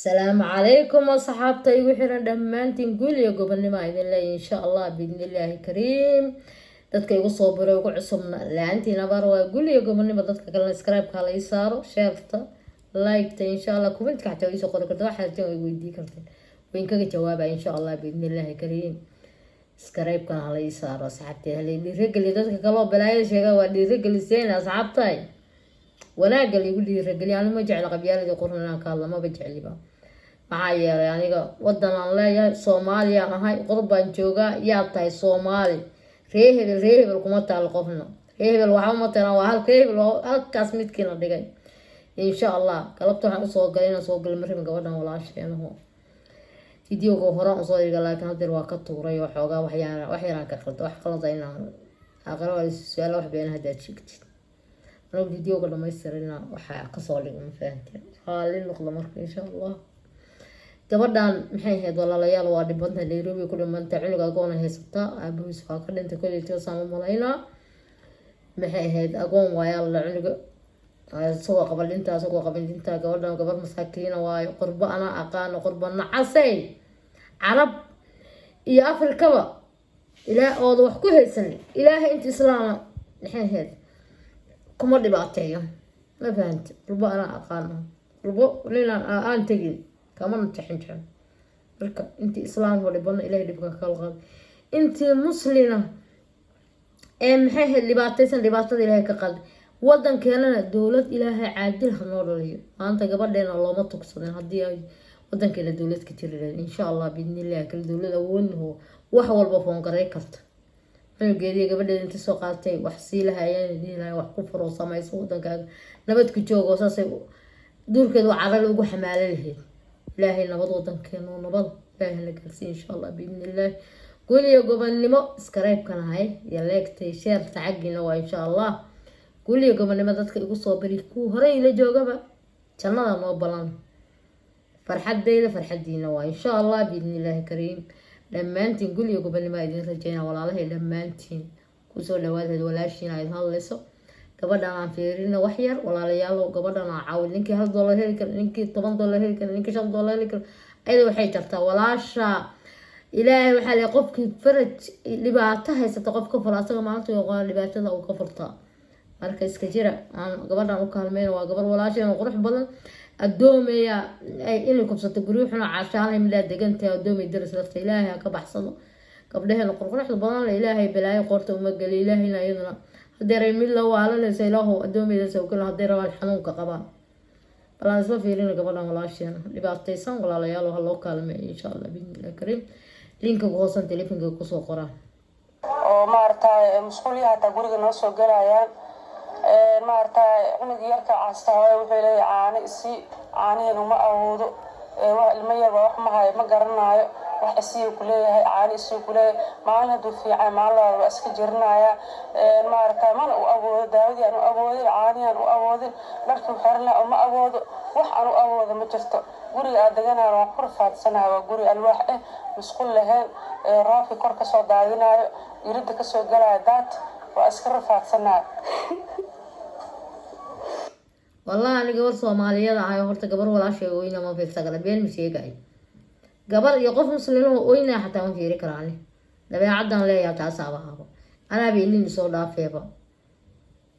السلام عليكم وصحابتي وحنا دمانتين قول يا قبل ما إذن الله إن شاء الله بإذن الله كريم dadka igu soo biray ugu cusubna laantiina bar waa gulliga gobonimo dadka kale subscribe ka la isaaro share-ta like-ta insha Allah comment-ka xataa isoo qori kartaa waxa jirta way weydii kartaa wayn kaga jawaaba insha Allah biidnillahi kariim subscribe-ka la isaaro asxaabtay halay dhiirigeli dadka kale oo balaayada sheega waa dhiirigeliseen asxaabtay wanaaga liigu dhiirigeli aan ma jecel qabyaalada qurnaanka ka hadla ma jeceliba maxaa yeelay aniga wadan aan leeyahay Soomaaliya ahay qurbaan jooga yaa tahay Soomaali reehebel kuma taal qofna reehebel waxa ma taana waa halkaas midkiina dhigay insha Allah galabta waxaan soo galayna soo gal marin gabadhan walaasheeno video-ga hore aan soo dhiga laakiin hadda waa ka tuuray oo xoogaa wax yaraan ka qaldo wax qaladayna aqra waa su'aal wax been hada sheegtid anoo video-ga dhamaystirina waxa ka soo dhigay ma fahanteen haalin noqdo marka insha Allah gabadhan maxay ahayd walaalayaal waa dhibanta Nairobi ku dhimantay cunuga agoon haysata aabihiis waa ka dhintay koleeyta sama malayna maxay ahayd agoon waayal la cunuga soo qabalinta gabadhan gabar masaakiina waa qurbo ana aqaan qurbo nacasay carab iyo afrikaba ilaa oo wax ku haysan ilaahay inta islaama maxay ahayd kuma dhibaateeyo ma fahanti qurbo ana aqaan qurbo lina aan tagin كمان تحنجان بركة أنت إسلام ولا بنا إلهي اللي بقى خلقان أنت مسلمة هاي اللي بعتيسن اللي بعتدي إلهي كقد وضن كأننا الدولة إلهي عادل هنور ليه أنت قبل لنا الله ما تقصدين هدي وضن كأن دولة كتير إن شاء الله بإذن الله كل دولة أول هو وحول بفون قريكرت من الجديد قبل لنا أنت سوقاتي وحسيلها يعني دي لا وحكفر وصما يسوق وضن كأن نبت كتوج وصاصي دور كده على لوجو حمال الهي إلهي نبض وطنكين ونبض إلهي لكالسي إن شاء الله بإذن الله قولي يا قبل لما سكرايب كان هاي يلاك تشير تعقينا وإن شاء الله قولي يا قبل لما تدك يقول صوبري كو هري لجو قبل كان هذا نوبلان فرحة دينا وإن شاء الله بإذن الله كريم لما أنتين قولي يا قبل لما إذن رجينا ولا الله لما أنتين كوسو لوالد ولا شينا يظهر لسو gabadhan aan fiirina wax yar walaalayaal gabadhan aan caawin ninkii $1 heli karo ninkii $10 heli karo ninkii $5 heli karo ayada waxay jartaa walaasha ilaahay waxa la qofkii faraj dhibaato haysata qofka faraasada maanta oo qaan dhibaatada uu ka furtaa marka iska jira aan gabadhan u kaalmeeyo waa gabar walaasheena qurux badan adoomeeya ay inay kubsato guriyuhuna caashaan imla degantay adoomay daris lafta ilaahay ka baxsado gabdhaheena quruxda badan ilaahay balaayo qorta uma gal ilaahayna iyaduna هدير ميل لو على لسيله أدومي لسه وكل هدير على الحنون كقبان بلا نسمع فيرين قبلنا ولا شيء اللي بعطيسان ولا ليالو هالله كلمة إن شاء الله بإذن الله كريم لينك بوصل تليفون كوسو قرا oo maartay mas'uuliyadda guriga noo soo galayaan maartay cunug yarka aastahay wuxuu leeyahay caanihiinu ma awoodo wax ilmo yar wax ma garanayo wax isii ku leeyahay caani isii ku leeyahay maalin haduu fiican maalin waa iska jirnaya maartay man u awoodo daawadi aan u awoodo caani aan u awoodo dharkii xirna ma awoodo wax aan u awoodo ma jirto guriga aad deganaa waa ku rafaadsanahay waa guri alwaax mas'uul lahayn raafi kor ka soo daadinayo yirida ka soo galaya daad waa iska rafaadsanahay والله أنا قبل Soomaaliyeed ahay horta gabar walaashay ooyna ma fiirsaga been misheegay gabar iyo qof muslim oo ooyna xataa ma fiiri karaan dabeecadan leeyahay taas abaabo ana beelin soo dhaafeeba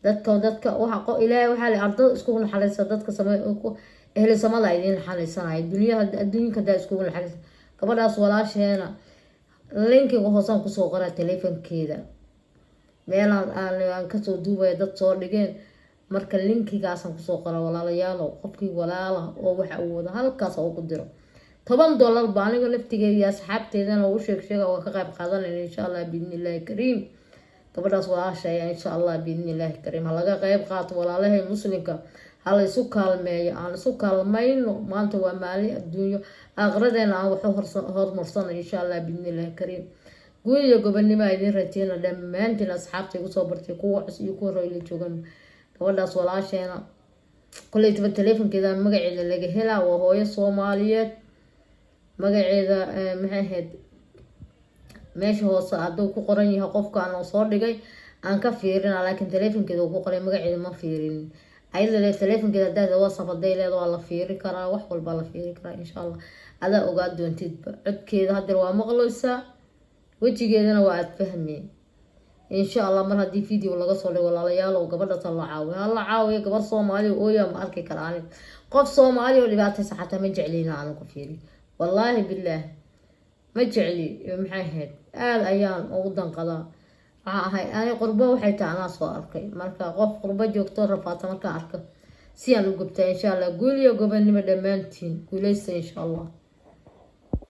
dadka waxa ilaahay waxa la ardo isku naxariisto dadka sameeyo ku ehli samada idin naxariisanay adduunka da isku naxariisto gabadhaas walaasheena linkiga hoosan ku soo qora telefonkeeda meelaan aan ka soo duubay dad soo dhigeen marka linkigaas aan ku soo qoro walaalayaal qofkii walaala oo waxa uu wada halkaas oo ku diro $10 baan aniga laftigeeda asxaabteedana oo sheeg oo ka qayb qaadanayna insha Allah biidnillahi kariim gabadhaas walaashay insha Allah biidnillahi kariim laga qayb qaato walaalahay muslimka hal isu kaalmeeyo aan isu kaalmayno maanta waa maalin adduunyo aakhiradeena aan wax hormarsan insha Allah biidnillahi kariim guuliga gobonimo idin rajeena dhammaantiin asxaabtay ku soo bartay kuwa cusub iyo kuwa royle joogan gabadhaas walaasheena kulleeyta telefonkeeda magaceeda laga helaa waa hooyo Soomaaliyeed magaceeda maxay ahayd meesha hoose haduu ku qoran yahay qofka aan soo dhigay aan ka fiirin laakiin telefonkeeda uu ku qoray magaceeda ma fiirin ayada le telefonkeeda hadaad whatsapp haday leeda waa la fiiri karaa, wax walba la fiiri karaa insha allah. adaa ogaa doontidba codkeeda hadeer waa maqlaysaa, wejigeedana waa aad fahmeen insha allah. mar haddii video laga soo dhigo walaalayaalow gabadha tan la caawiyo, hala caawiyo. gabar soomaaliya ooyaa ma arki karaa anig, qof soomaaliya oo dhibaataysa xataa ma jeclina anigu fiiri, wallaahi billaah ma jecli. maxay ahayd aad ayaan ugu danqadaa. waxaa ahay ani qurbo waxay tahay anaa soo arkay, marka qof qurbo joogto rafaata markaan arko si aan u gubtaa insha allah. guul iyo gobonimo dhammaantiin guuleysta insha allah.